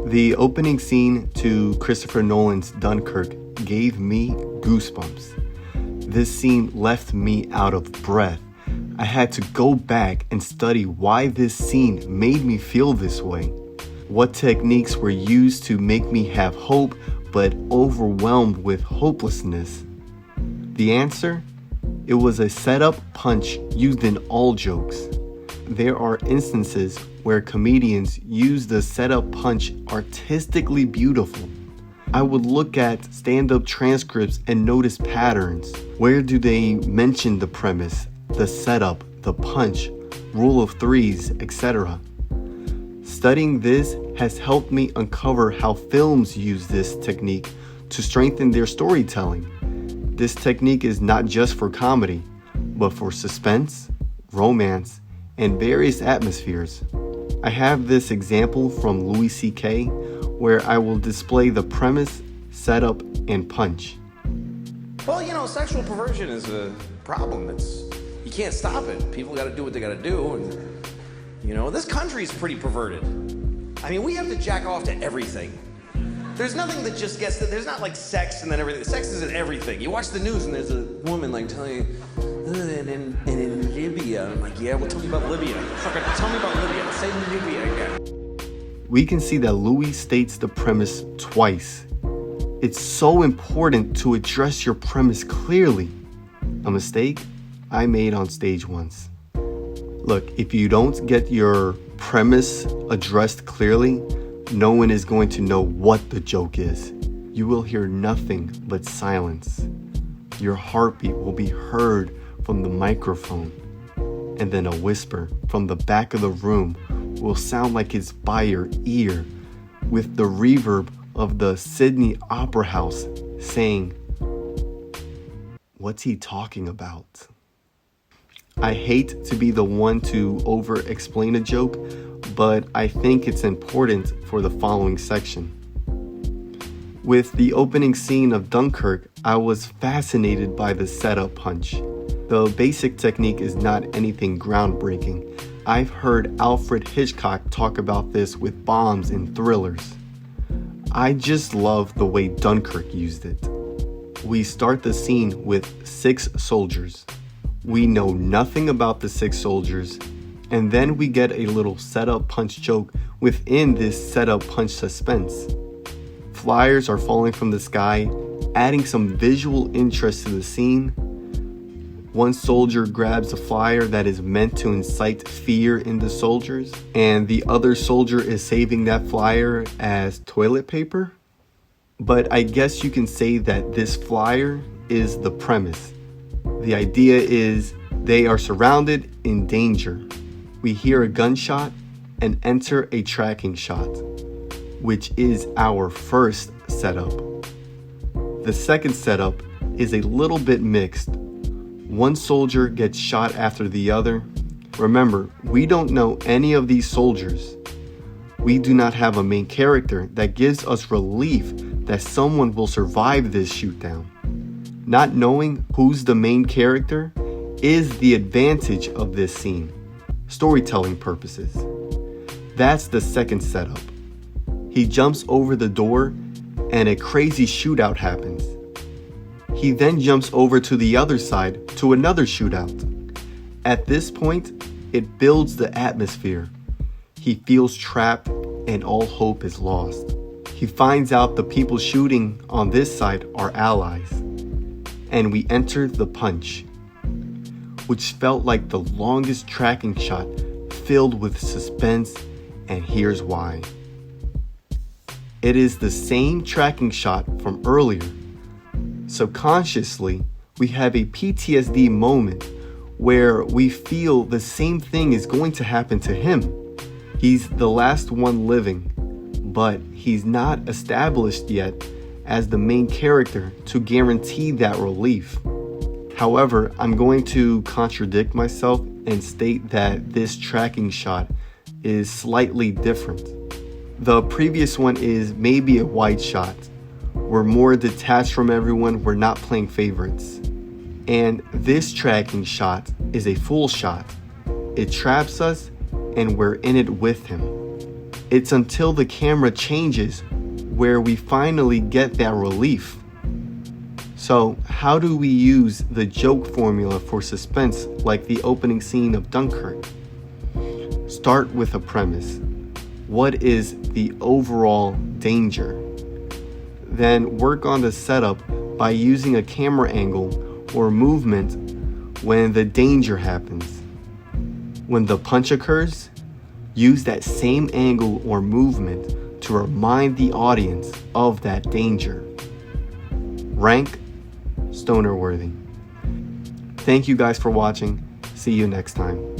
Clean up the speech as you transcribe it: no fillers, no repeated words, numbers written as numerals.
The opening scene to Christopher Nolan's Dunkirk gave me goosebumps. This scene left me out of breath. I had to go back and study why this scene made me feel this way. What techniques were used to make me have hope but overwhelmed with hopelessness? The answer? It was a setup punch used in all jokes. There are instances where comedians use the setup punch artistically beautiful. I would look at stand-up transcripts and notice patterns. Where do they mention the premise, the setup, the punch, rule of threes, etc.? Studying this has helped me uncover how films use this technique to strengthen their storytelling. This technique is not just for comedy, but for suspense, romance, and various atmospheres. I have this example from Louis C.K. where I will display the premise, setup, and punch. Well, sexual perversion is a problem. You can't stop it. People got to do what they got to do. And, this country's pretty perverted. I mean, we have to jack off to everything. There's nothing that just gets, there's not like sex and then everything. Sex isn't everything. You watch the news and there's a woman like telling you, and in Libya. I'm like, yeah, well, tell me about Libya. Fucking tell me about Libya. Say Libya again. We can see that Louis states the premise twice. It's so important to address your premise clearly. A mistake I made on stage once. Look, if you don't get your premise addressed clearly, no one is going to know what the joke is. You will hear nothing but silence. Your heartbeat will be heard from the microphone, and then a whisper from the back of the room will sound like it's by your ear, with the reverb of the Sydney Opera House saying, "What's he talking about?" I hate to be the one to over-explain a joke, but I think it's important for the following section. With the opening scene of Dunkirk, I was fascinated by the setup punch. The basic technique is not anything groundbreaking. I've heard Alfred Hitchcock talk about this with bombs and thrillers. I just love the way Dunkirk used it. We start the scene with 6 soldiers. We know nothing about the 6 soldiers, and then we get a little setup punch joke within this setup punch suspense. Flyers are falling from the sky, adding some visual interest to the scene. One soldier grabs a flyer that is meant to incite fear in the soldiers, and the other soldier is saving that flyer as toilet paper. But I guess you can say that this flyer is the premise. The idea is they are surrounded in danger. We hear a gunshot and enter a tracking shot, which is our first setup. The second setup is a little bit mixed. One soldier gets shot after the other. Remember, we don't know any of these soldiers. We do not have a main character that gives us relief that someone will survive this shootdown. Not knowing who's the main character is the advantage of this scene, storytelling purposes. That's the second setup. He jumps over the door and a crazy shootout happens. He then jumps over to the other side to another shootout. At this point, it builds the atmosphere. He feels trapped and all hope is lost. He finds out the people shooting on this side are allies. And we enter the punch, which felt like the longest tracking shot filled with suspense, and here's why. It is the same tracking shot from earlier. Subconsciously, we have a PTSD moment where we feel the same thing is going to happen to him. He's the last one living, but he's not established yet as the main character to guarantee that relief. However, I'm going to contradict myself and state that this tracking shot is slightly different. The previous one is maybe a wide shot. We're more detached from everyone, we're not playing favorites. And this tracking shot is a full shot. It traps us and we're in it with him. It's until the camera changes where we finally get that relief. So, how do we use the joke formula for suspense like the opening scene of Dunkirk? Start with a premise. What is the overall danger? Then work on the setup by using a camera angle or movement when the danger happens. When the punch occurs, use that same angle or movement to remind the audience of that danger. Rank stoner worthy. Thank you guys for watching. See you next time.